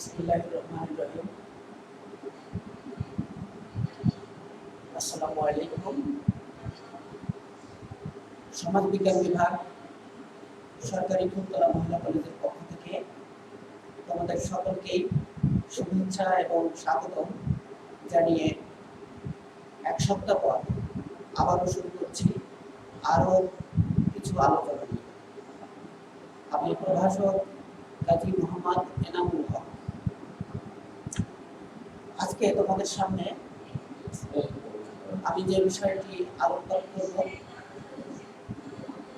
बिस्मिल्लाहिर्रहमानिर्रहीम। আসসালামু আলাইকুম। সমাজ বিজ্ঞান বিভাগ সরকারি ফুলতলা মহিলা কলেজের পক্ষ থেকে তোমাদের সকলকেই শুভেচ্ছা এবং স্বাগতম জানিয়ে এক সপ্তাহ পর আবারও শুরু করছি আরও কিছু আলোচনা নিয়ে। আমি প্রভাষক কাজী মোহাম্মদ এনামুল হক। আজকে তোমাদের সামনে আমি যে বিষয়টি আলোচনা করব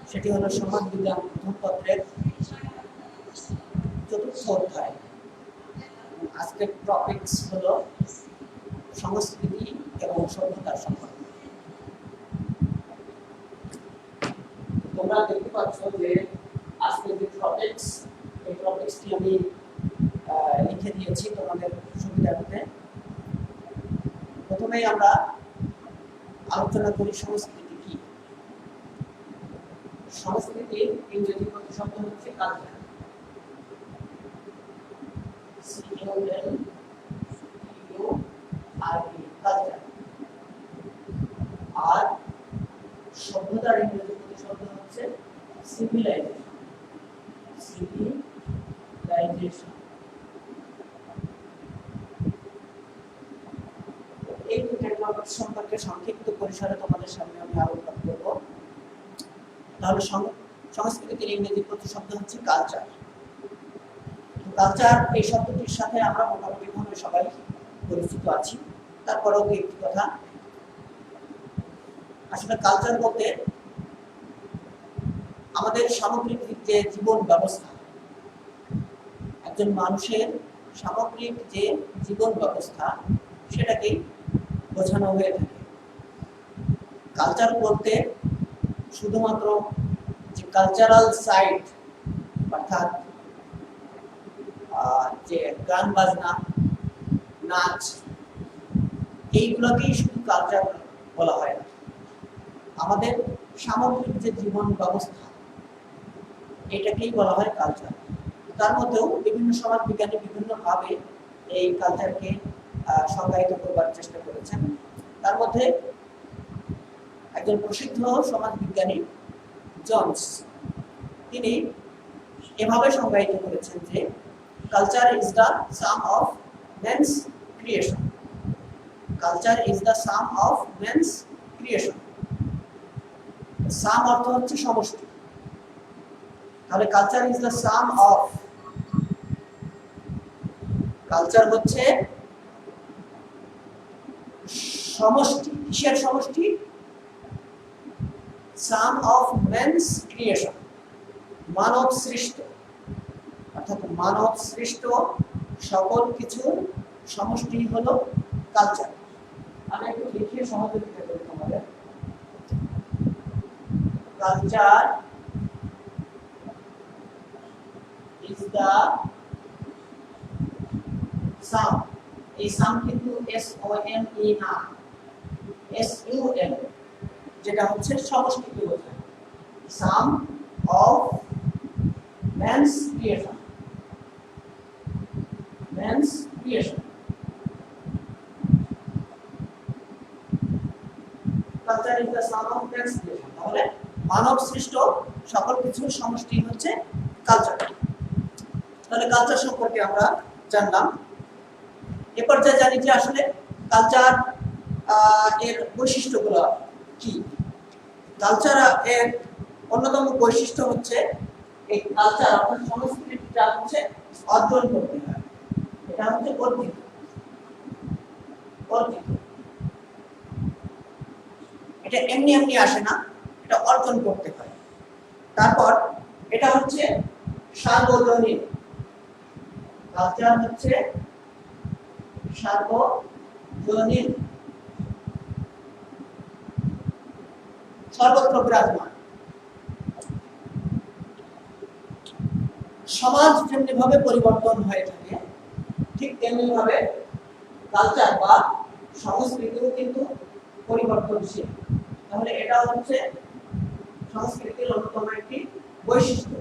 সেটি হলো সমাজ বিজ্ঞান প্রথম পত্রের চতুর্থ অধ্যায়। আজকের টপিকস হলো সংস্কৃতি এবং সভ্যতার সম্পর্ক। তোমরা দেখতে পাচ্ছ যে আজকের যে টপিকস, এই টপিকসটি আমি লিখে দিয়েছি তোমাদের সুবিধার্থে। প্রথমেই আমরা আলোচনা করি সংস্কৃতি কি। সংস্কৃতির ইংরেজি প্রতিশব্দ হচ্ছে কালচার। আর সভ্যতার ইংরেজি প্রতিশব্দ হচ্ছে সিভিলাইজেশন। এই দুটো টপিক সম্পর্কে সংক্ষিপ্ত পরিসরে তোমাদের সামনে আমি আলোচনা করব। তাহলে সংস্কৃতির ইংরেজি প্রতিশব্দ হচ্ছে কালচার। কালচার এই শব্দটির সাথে আমরা মোটামুটি ভাবে সবাই পরিচিত আছি। তারপরেও একটি কথা, আসলে কালচার বলতে আমাদের সামগ্রিক যে জীবন ব্যবস্থা, একজন মানুষের সামগ্রিক যে জীবন ব্যবস্থা, সেটাকেই বোঝানো হয়ে থাকে। কালচার বলতে শুধুমাত্র যে কালচারাল সাইড, অর্থাৎ যে গান বাজনা, নাচ, এইগুলোকেই শুধু কালচার বলা হয় না। আমাদের সামগ্রিক যে জীবন ব্যবস্থা, এটাকেই বলা হয় কালচার। তার মধ্যেও বিভিন্ন সমাজ বিজ্ঞানী বিভিন্নভাবে এই কালচারকে সংজ্ঞায়িত করবার চেষ্টা করেছেন। তার মধ্যে একজন প্রসিদ্ধ সমাজ বিজ্ঞানী জনস, তিনি এভাবে সংজ্ঞায়িত করেছেন যে culture is the sum of men's creation. Culture is the sum of men's creation. Sum অর্থ হচ্ছে সমষ্টি। তাহলে culture is the sum of, culture হচ্ছে সমষ্টি। কিসের সমষ্টি? সাম অফ মেন্স ক্রিয়েশন, মানব সৃষ্ট, অর্থাৎ মানব সৃষ্ট সকল কিছুর সমষ্টি হলো কালচার। আমি একটু লিখিয়ে সহযোগিতা করি তোমাদের। কালচার ইজ দ্য সাম, এই সাম কিন্তু SOME না, SUM, যেটা হচ্ছে সমষ্টিকে বোঝায়। Sum of men's creation, men's creation. Culture is the sum of men's creation. তাহলে মানব সৃষ্ট সকল কিছুর সমষ্টি হচ্ছে কালচার। তাহলে কালচার সম্পর্কে আমরা জানলাম। এ পর্যায়ে জানি যে আসলে কালচার এর বৈশিষ্ট্যগুলো কি। কালচার এর অন্যতম বৈশিষ্ট্য হচ্ছে এই কালচার অর্থাৎ সংস্কৃতিটা হচ্ছে অর্জন করতে হয়। এটা হচ্ছে অর্জিত, অর্জিত। এটা এমনি এমনি আসে না, এটা অর্জন করতে হয়। তারপর এটা হচ্ছে সার্বজনীন। কালচার হচ্ছে সার্বজনীন, সর্বত্র বিরাজমান। সমাজ যেমনি ভাবে পরিবর্তন হয়ে থাকে, ঠিক তেমনি ভাবে কালচার বা সংস্কৃতিও কিন্তু পরিবর্তনশীল। তাহলে এটা হচ্ছে সংস্কৃতির অন্যতম একটি বৈশিষ্ট্য,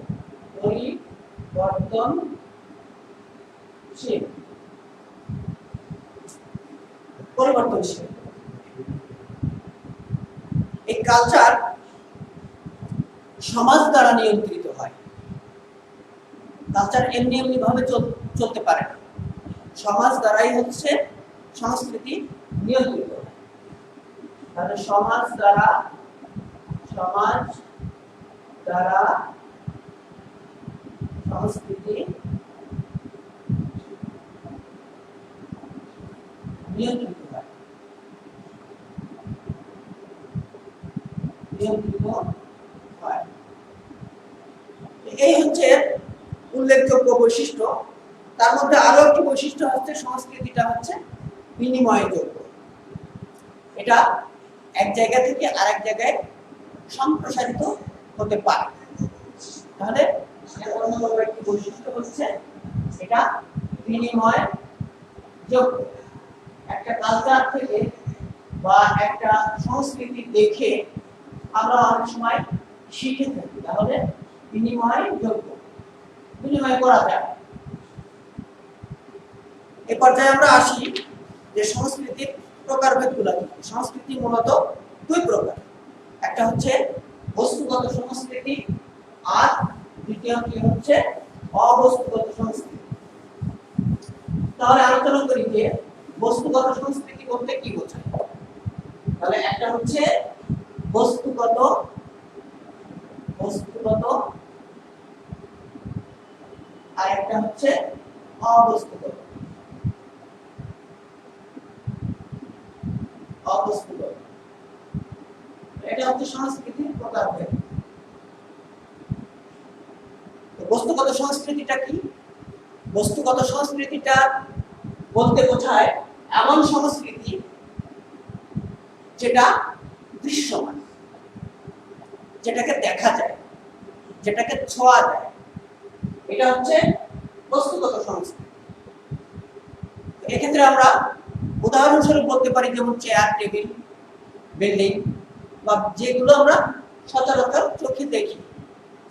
পরিবর্তনশীল। পরিবর্তনশীল। এই কালচার সমাজ দ্বারা নিয়ন্ত্রিত হয়। কালচার এমনি এমনি ভাবে চলতে পারে না, সমাজ দ্বারাই হচ্ছে সংস্কৃতি নিয়ন্ত্রিত। তাহলে সমাজ দ্বারা সংস্কৃতি নিয়ন্ত্রিত হয়। এই হচ্ছে উল্লেখযোগ্য বৈশিষ্ট্য। তার মধ্যে আরো একটি বৈশিষ্ট্য হচ্ছে সংস্কৃতিটা হচ্ছে বিনিময়যোগ্য। এটা এক জায়গা থেকে আরেক জায়গায় সম্প্রসারিত হতে পারে। তাহলে অন্যতম একটি বৈশিষ্ট্য হচ্ছে এটা বিনিময়যোগ্য। একটা কালচার থেকে বা একটা সংস্কৃতি দেখে আমরা অনেক সময় শিখে থাকি, তাহলে বিনিময়যোগ্য, বিনিময় করা যায়। এ পর্যায়ে আমরা আসি যে সংস্কৃতির প্রকারভেদগুলো কি। সংস্কৃতি মূলত দুই প্রকার, একটা হচ্ছে বস্তুগত সংস্কৃতি আর দ্বিতীয়টি হচ্ছে অবস্তুগত সংস্কৃতি। তাহলে আলোচনা করি যে বস্তুগত সংস্কৃতি বলতে কি বোঝায়। তাহলে একটা হচ্ছে বস্তুগত আর একটা হচ্ছে অবস্তুগত। এটা হচ্ছে সংস্কৃতির প্রকারভেদ। বস্তুগত সংস্কৃতিটা কি? বস্তুগত সংস্কৃতিটা বলতে বোঝায় এমন সংস্কৃতি যেটা দৃশ্যমান, যেটাকে দেখা যায়, যেটাকে ছোঁয়া যায়, এটা হচ্ছে বস্তুগত সংস্কৃতি। এক্ষেত্রে আমরা উদাহরণস্বরূপ বলতে পারি যেমন চেয়ার, টেবিল, বিল্ডিং বা যেগুলো আমরা সচরাচর চোখে দেখি,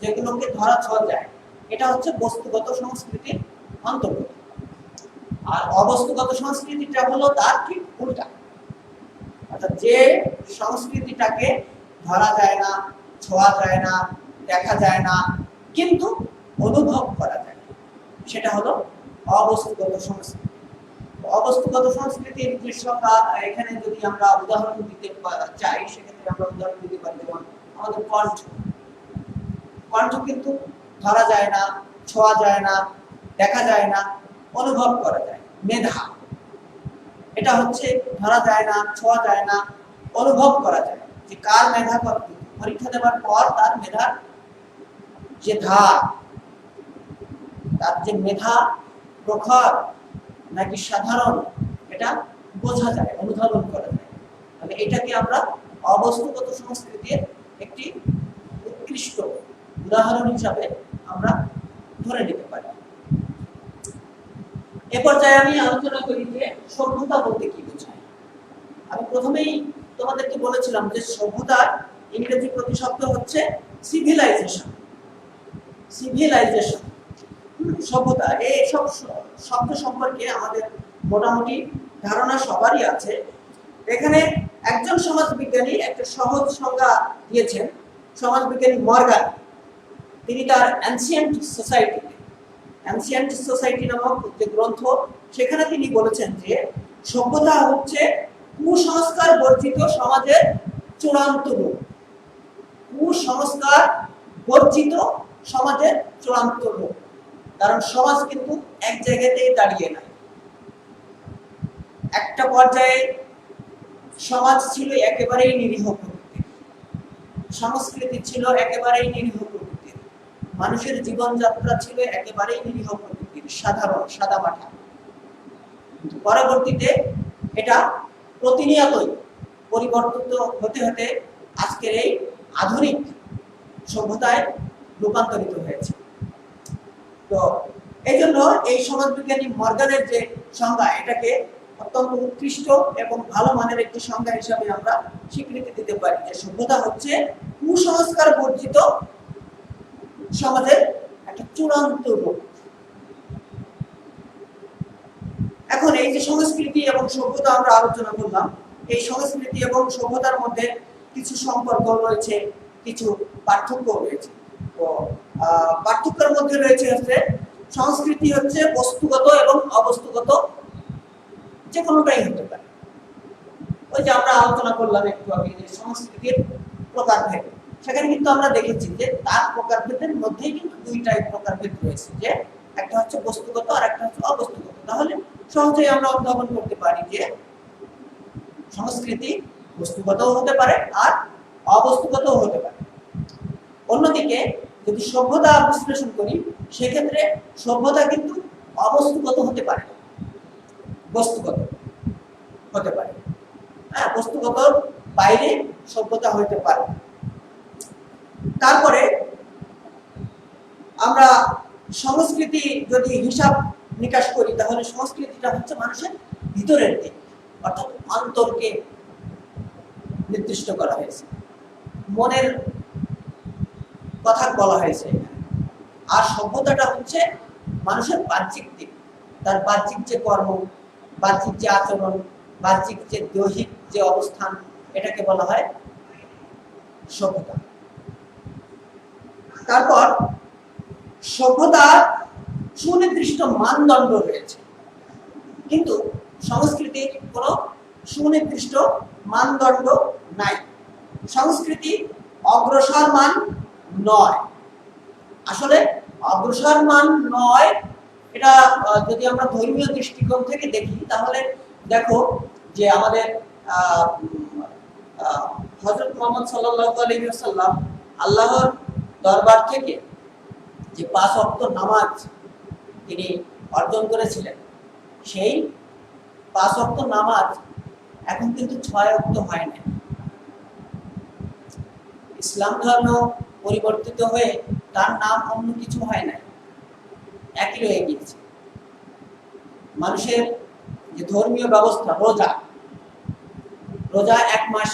যেগুলোকে ধরা ছোঁয়া যায়, এটা হচ্ছে বস্তুগত সংস্কৃতির অন্তর্গত। আর অবস্তুগত সংস্কৃতিটা হলো তার ঠিক উল্টা, অর্থাৎ যে সংস্কৃতিটাকে ধরা যায় না, ছোঁয়া যায় না, দেখা যায় না, কিন্তু অনুভব করা যায়, সেটা হলো অবস্তুগত সংস্কৃতি। অবস্তুগত সংস্কৃতির যে সংজ্ঞা এখানে যদি আমরা উদাহরণ দিতে চাই, সেক্ষেত্রে আমরা উদাহরণ দিতে পারি যেমন আমাদের কণ্ঠ কিন্তু ধরা যায় না, ছোঁয়া যায় না, দেখা যায় না, অনুভব করা যায়। মেধা, এটা হচ্ছে ধরা যায় না, ছোঁয়া যায় না, অনুভব করা যায় যে কার মেধা কত। পরীক্ষা দেওয়ার পর তার মেধার যে ধার, তার যে মেধা প্রখর নাকি সাধারণ, এটা বোঝা যায়, অনুধাবন করা যায়। তাহলে এটাকে আমরা অবস্তুগত সংস্কৃতির একটি উৎকৃষ্ট উদাহরণ হিসাবে আমরা ধরে নিতে পারি। এ পর্যায়ে আমি আলোচনা করি যে সভ্যতা বলতে কি বোঝায়। আমি প্রথমেই তোমাদেরকে বলেছিলাম যে সভ্যতার ইংরেজি প্রতিশব্দ হচ্ছে সিভিলাইজেশন। সিভিলাইজেশন, সভ্যতা, এই সব শব্দ সম্পর্কে আমাদের মোটামুটি ধারণা সবারই আছে। এখানে একজন সমাজবিজ্ঞানী একটা সহজ সংজ্ঞা দিয়েছেন, সমাজবিজ্ঞানী মর্গান। তিনি তার অ্যানসিয়েন্ট সোসাইটি নামক যে গ্রন্থ, সেখানে তিনি বলেছেন যে সভ্যতা হচ্ছে কুসংস্কার বর্জিত সমাজের চূড়ান্ত রূপ। কুসংস্কার বর্জিত সমাজের চূড়ান্ত রূপ। কারণ সমাজ কিন্তু এক জায়গাতেই দাঁড়িয়ে নাই। একটা পর্যায়ে সমাজ ছিল একেবারেই নিরীহ প্রকৃতির, সংস্কৃতি ছিল একেবারেই নিরীহ প্রকৃতির, মানুষের জীবনযাত্রা ছিল একেবারেই নিরীহ প্রকৃতির, সাধারণ সাদামাটা। পরবর্তীতে এটা প্রতিনিয়তই পরিবর্তিত হতে হতে আজকের এই আধুনিক সভ্যতায় রূপান্তরিত হয়েছে। তো এই জন্য এই সমাজবিজ্ঞানী মর্গানের যে সংজ্ঞা, এটাকে অত্যন্ত উৎকৃষ্ট এবং ভালো মানের একটি সংজ্ঞা হিসাবে আমরা স্বীকৃতি দিতে পারি যে সভ্যতা হচ্ছে কুসংস্কার বর্জিত সমাজের একটা চূড়ান্ত রূপ। এখন এই যে সংস্কৃতি এবং সভ্যতা আমরা আলোচনা করলাম, এই সংস্কৃতি এবং সভ্যতার মধ্যে কিছু সম্পর্ক রয়েছে, কিছু পার্থক্য রয়েছে। তো পার্থক্যের মধ্যে রয়েছে হচ্ছে সংস্কৃতি হচ্ছে বস্তুগত এবং অবস্তুগত, যে কোনোটাই হতে পারে। ওই যে আমরা আলোচনা করলাম একটু আগে যে সংস্কৃতির প্রকারভেদ, সেখানে কিন্তু আমরা দেখেছি যে তার প্রকারভেদের মধ্যেই কিন্তু দুইটাই প্রকারভেদ রয়েছে, যে একটা হচ্ছে বস্তুগত আর একটা হচ্ছে অবস্তুগত। তাহলে সহজেই আমরা অনুধাবন করতে পারি যে সংস্কৃতি বস্তুগতও হতে পারে আর অবস্তুগতও হতে পারে। অন্যদিকে যদি সভ্যতা বিশ্লেষণ করি, সেক্ষেত্রে সভ্যতা কিন্তু অবস্তুগত হতে পারে, বস্তুগত হতে পারে। হ্যাঁ, বস্তুগত বাইরে সভ্যতা হতে পারে। তারপরে আমরা সংস্কৃতি যদি হিসাব নিকাশ করি, তাহলে সংস্কৃতিটা হচ্ছে মানুষের ভিতরের দিক, অর্থাৎ অন্তরকে নির্দিষ্ট করা হয়েছে, মনের কথা বলা হয়েছে। আর সভ্যতাটা হচ্ছে মানুষের বাহ্যিক দিক, তার বাহ্যিক যে কর্ম, বাহ্যিক যে আচরণ, বাহ্যিক যে দৈহিক যে অবস্থান, এটাকে বলা হয় সভ্যতা। তারপর সভ্যতার সুনির্দিষ্ট মানদণ্ড রয়েছে, কিন্তু সংস্কৃতির কোনো সুনির্দিষ্ট মানদণ্ড নাই। সংস্কৃতি অগ্রসর মান নয়, আসলে অগ্রসর মান নয়। এটা যদি আমরা ধর্মীয় দৃষ্টিকোণ থেকে দেখি, তাহলে দেখো যে আমাদের হযরত মুহাম্মদ সাল্লাল্লাহু আলাইহি ওয়াসাল্লাম আল্লাহর দরবার থেকে যে 5 ওয়াক্ত নামাজ তিনি অর্জন করেছিলেন, সেই 5 ওয়াক্ত নামাজ এখন কিন্তু 6 ওয়াক্ত হয় না। ইসলাম ধর্ম পরিবর্তিত হয়ে তার নাম অন্য কিছু হয় না, একই রয়ে গিয়েছে। মানুষের যে ধর্মীয় ব্যবস্থা, রোজা 1 মাস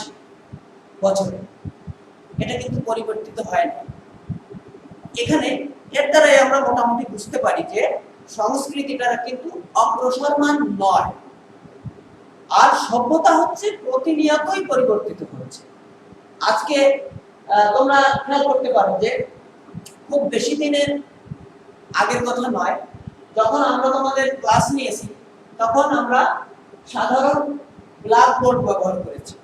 বছরে, এটা কিন্তু পরিবর্তিত হয় না। এখানে এর দ্বারাই আমরা মোটামুটি বুঝতে পারি যে সংস্কৃতিটা কিন্তু অগ্রসরমান নয়, আর সভ্যতা হচ্ছে প্রতিনিয়তই পরিবর্তিত হচ্ছে। আজকে তোমরা খেয়াল করতে পারো যে খুব বেশি দিনের আগের কথা নয়, যখন আমরা তোমাদের ক্লাস নিয়েছি, তখন আমরা সাধারণ ব্ল্যাকবোর্ড ব্যবহার করেছি,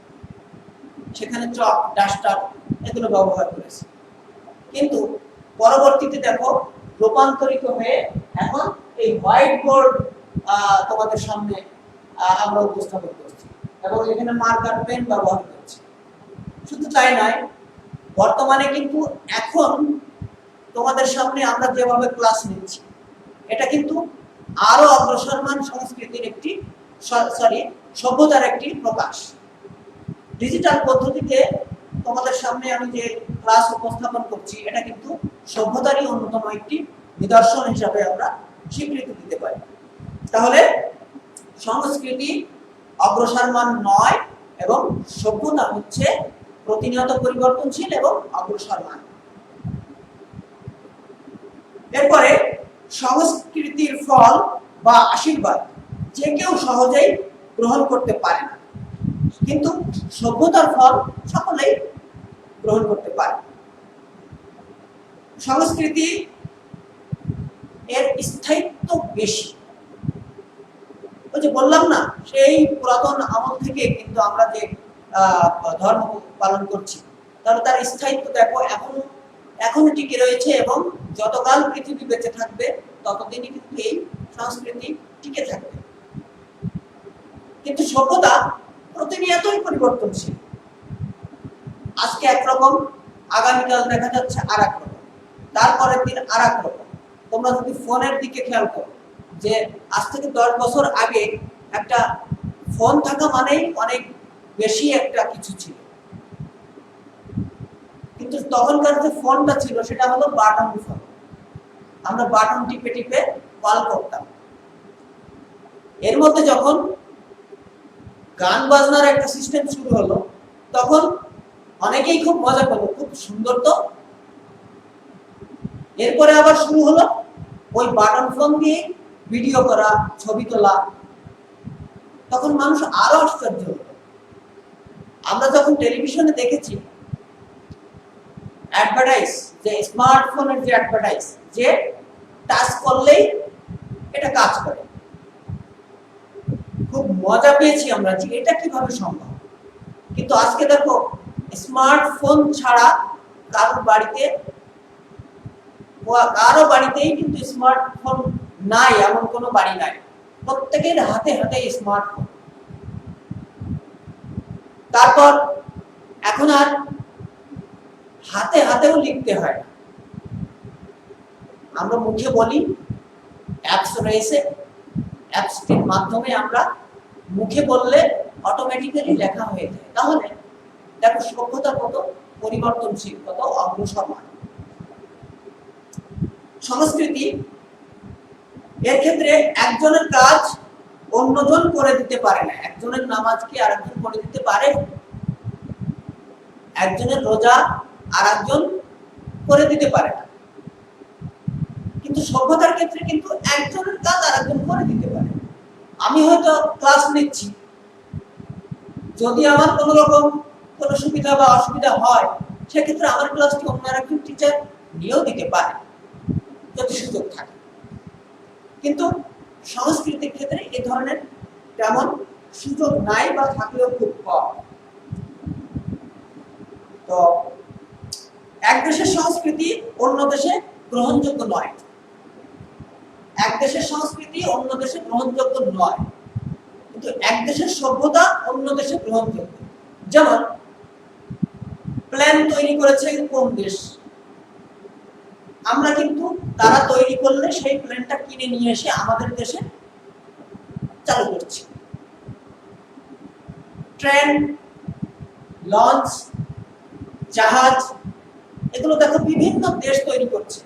সেখানে চক, ডাস্টার এগুলো ব্যবহার করেছি। কিন্তু পরবর্তীতে দেখো রূপান্তরিত হয়ে এখন এই হোয়াইট বোর্ড তোমাদের সামনে আমরা উপস্থাপন করছি, এবং এখানে মার্কার পেন ব্যবহার করছি। শুধু তাই নয়, বর্তমানে কিন্তু এখন তোমাদের সামনে আমরা যেভাবে ক্লাস নিচ্ছি, এটা কিন্তু আরো অগ্রসরমান সংস্কৃতির একটি সভ্যতার একটি প্রকাশ। ডিজিটাল পদ্ধতিতে তোমাদের সামনে আমি যে ক্লাস উপস্থাপন করছি, এটা কিন্তু সভ্যতারই অন্যতম একটি নিদর্শন হিসাবে আমরা স্বীকৃতি দিতে পারি। তাহলে সংস্কৃতি অগ্রসরমান নয়, এবং সভ্যতা হচ্ছে প্রতিনিয়ত পরিবর্তনশীল এবং অগ্রসরমান। এরপরে সংস্কৃতির ফল বা আশীর্বাদ যে কেউ সহজেই গ্রহণ করতে পারে না, কিন্তু সভ্যতার ফল সকলেই গ্রহণ করতে পারে। সংস্কৃতি এর স্থায়িত্ব বেশি। ওই যে বললাম না, সেই পুরাতন আমল থেকে কিন্তু আমরা যে ধর্ম পালন করছি, তাহলে তার স্থায়িত্ব দেখো এখনো টিকে রয়েছে, এবং যতকাল পৃথিবী বেঁচে থাকবে ততদিনই কিন্তু এই সংস্কৃতি টিকে থাকবে। কিন্তু সভ্যতা প্রতিনিয়তই পরিবর্তনশীল। আজকে একরকম, আগামীকাল দেখা যাচ্ছে আর এক রকম, তারপরের দিন আর এক রকম। তোমরা যদি ফোনের দিকে খেয়াল করো, যে আজ থেকে 10 বছর আগে একটা ফোন থাকা মানেই অনেক বেশি একটা কিছু ছিল, কিন্তু তখনকার যে ফোনটা ছিল সেটা হলো বাটন ফোন। আমরা বাটন টিপে টিপে কল করতাম। এর মধ্যে যখন গান বাজনার একটা সিস্টেম শুরু হলো, তখন অনেকেই খুব মজা পেল, খুব সুন্দর তো। এরপরে আবার শুরু হলো ওই বাটন ফোন দিয়ে ভিডিও করা, ছবি তোলা, তখন মানুষ আরো আশ্চর্য হতো। আমরা যখন টেলিভিশনে দেখেছি অ্যাডভার্টাইজ, যে স্মার্টফোনের যে অ্যাডভার্টাইজ, যে টাচ করলেই এটা কাজ করে, খুব মজা পেয়েছি আমরা যে এটা কিভাবে সম্ভব। কিন্তু আজকে দেখো স্মার্টফোন ছাড়া কারো বাড়িতেই কিন্তু স্মার্টফোন নাই, এমন কোনো বাড়ি নাই। প্রত্যেকের হাতে হাতে স্মার্টফোন। তারপর এখন আর হাতে হাতেও লিখতে হয় না, আমরা মুখে বলি, অ্যাপস রয়েছে, অ্যাপসটির মাধ্যমে আমরা মুখে বললে অটোমেটিক্যালি লেখা হয়ে যায়। তাহলে দেখো সভ্যতা কত পরিবর্তনশীল, কত অগ্রসর। সংস্কৃতি এর ক্ষেত্রে একজনের কাজ অন্যজন করে দিতে পারে না। একজনের নামাজ কি আরেকজন করে দিতে পারে? একজনের রোজা আরেকজন করে দিতে পারে না। কিন্তু সভ্যতার ক্ষেত্রে কিন্তু একজনের কাজ আরেকজন করে দিতে পারে। আমি হয়তো ক্লাস নিচ্ছি, যদি আমার কোনো রকম কোনো সুবিধা বা অসুবিধা হয়, সেক্ষেত্রে আমার ক্লাসটি অন্য আরেকজন টিচার নিয়েও দিতে পারে যদি সুযোগ থাকে। কিন্তু সংস্কৃতির ক্ষেত্রে এই ধরনের তেমন সুযোগ নাই, বা থাকলেও খুব কম। তো এক দেশের সংস্কৃতি অন্য দেশে গ্রহণযোগ্য নয়, এক দেশের সংস্কৃতি অন্য দেশে গ্রহণযোগ্য নয়, কিন্তু এক দেশের সভ্যতা অন্য দেশে গ্রহণযোগ্য। যেমন প্ল্যান তৈরি করেছে কোন দেশ, আমরা কিন্তু তারা তৈরি করলে সেই প্ল্যানটা কিনে নিয়ে এসে আমাদের দেশে চালু করছি। ট্রেন, লঞ্চ, জাহাজ, এগুলো দেখো বিভিন্ন দেশ তৈরি করছে।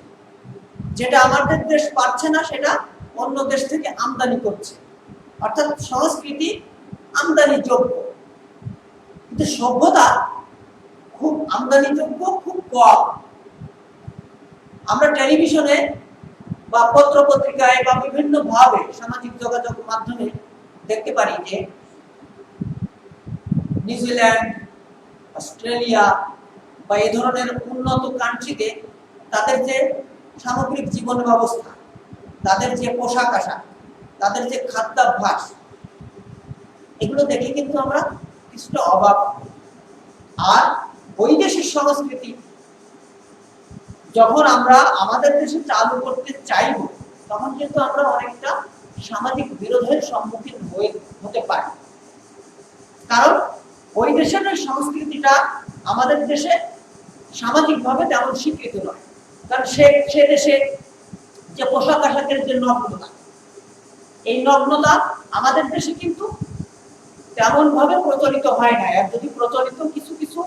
যেটা আমাদের দেশ পারছে না, সেটা অন্য দেশ থেকে আমদানি করছে। অর্থাৎ সংস্কৃতি আমদানিযোগ্য, কিন্তু সভ্যতা খুব আমদানিযোগ্য খুব কম। আমরা টেলিভিশনে বা পত্র পত্রিকায় বা বিভিন্ন ভাবে সামাজিক যোগাযোগ মাধ্যমে দেখতে পারি যে নিউজিল্যান্ড, অস্ট্রেলিয়া বা এই ধরনের উন্নত কান্ট্রিতে তাদের যে সামগ্রিক জীবন ব্যবস্থা, তাদের যে পোশাক আশাক, তাদের যে খাদ্যাভ্যাস, এগুলো দেখে কিন্তু আমরা কিছুটা অবাক। আর বৈদেশিক সংস্কৃতি যখন আমরা আমাদের দেশে চালু করতে চাইব, তখন কিন্তু আমরা অনেকটা সামাজিক বিরোধের সম্মুখীন হতে পারি। কারণ ওই দেশের সংস্কৃতিটা আমাদের দেশে সামাজিকভাবে তেমন স্বীকৃত নয়। কারণ সে দেশে যে পোশাক আশাকের যে নগ্নতা, এই নগ্নতা আমাদের দেশে কিন্তু তেমন ভাবে প্রচলিত হয় না। আর যদি প্রচলিত কিছু কিছু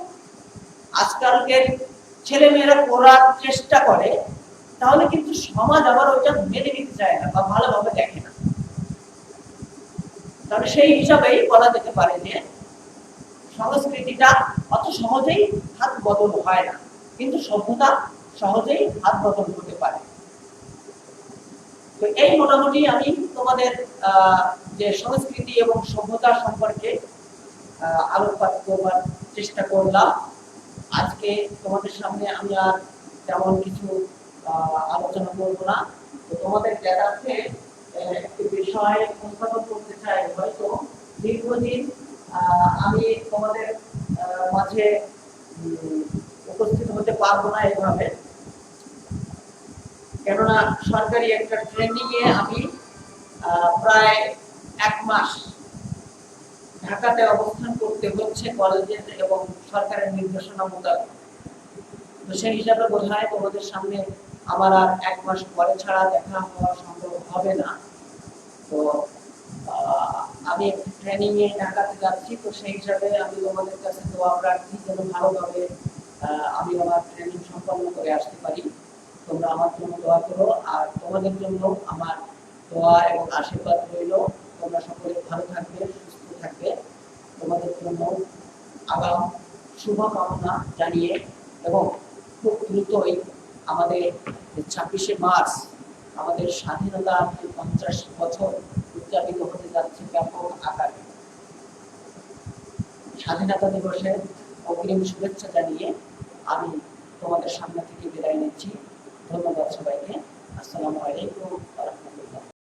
আজকালকের ছেলে মেয়েরা করার চেষ্টা করে, তাহলে কিন্তু সমাজ আবার ওইটা মেনে নিতে চায় না বা ভালোভাবে দেখে না। তাহলে সেই হিসাবেই বলা যেতে পারে যে সংস্কৃতিটা অত সহজেই হাত বদল হয় না, কিন্তু সভ্যতা সহজেই হাত বদল হতে পারে। তো এই মোটামুটি আমি তোমাদের যে সংস্কৃতি এবং সভ্যতা সম্পর্কে আলোকপাত করবার চেষ্টা করলাম। আজকে তোমাদের সামনে আমি আর তেমন কিছু আলোচনা করব না। তো তোমাদের জ্ঞাতার্থে একটি বিষয় উপস্থাপন করতে চাই। হয়তো দীর্ঘদিন আমি তোমাদের মাঝে উপস্থিত হতে পারবো না এভাবে, কেননা সরকারি একটা ট্রেনিং এ আমি প্রায় 1 মাস ঢাকাতে অবস্থান করতে হচ্ছে কলেজের এবং সরকারের নির্দেশনা মোতাবেক। তো সেই হিসাবে বোধহয় তোমাদের সামনে আমার আর 1 মাস পরে ছাড়া দেখা হওয়া সম্ভব হবে না। তো আমি ট্রেনিং এ ঢাকাতে যাচ্ছি, তো সেই হিসাবে আমি তোমাদের কাছে দোয়া প্রার্থী যেন ভালোভাবে আমি আমার ট্রেনিং সম্পন্ন করে আসতে পারি। তোমরা আমার জন্য দোয়া করো, আর তোমাদের জন্য আমার দোয়া এবং আশীর্বাদ রইল। তোমরা সকলে ভালো থাকবে, সুস্থ থাকবে। তোমাদের জন্য আগাম শুভকামনা জানিয়ে এবং খুব দ্রুতই আমাদের 26শে মার্চ আমাদের স্বাধীনতার 50 বছর উদযাপিত হতে যাচ্ছে ব্যাপক আকারে। স্বাধীনতা দিবসের অগ্রিম শুভেচ্ছা জানিয়ে আমি তোমাদের সামনে থেকে বিদায় নিচ্ছি। ধন্যবাদ সবাইকে। আসসালামু আলাইকুম ওয়া রাহমাতুল্লাহ।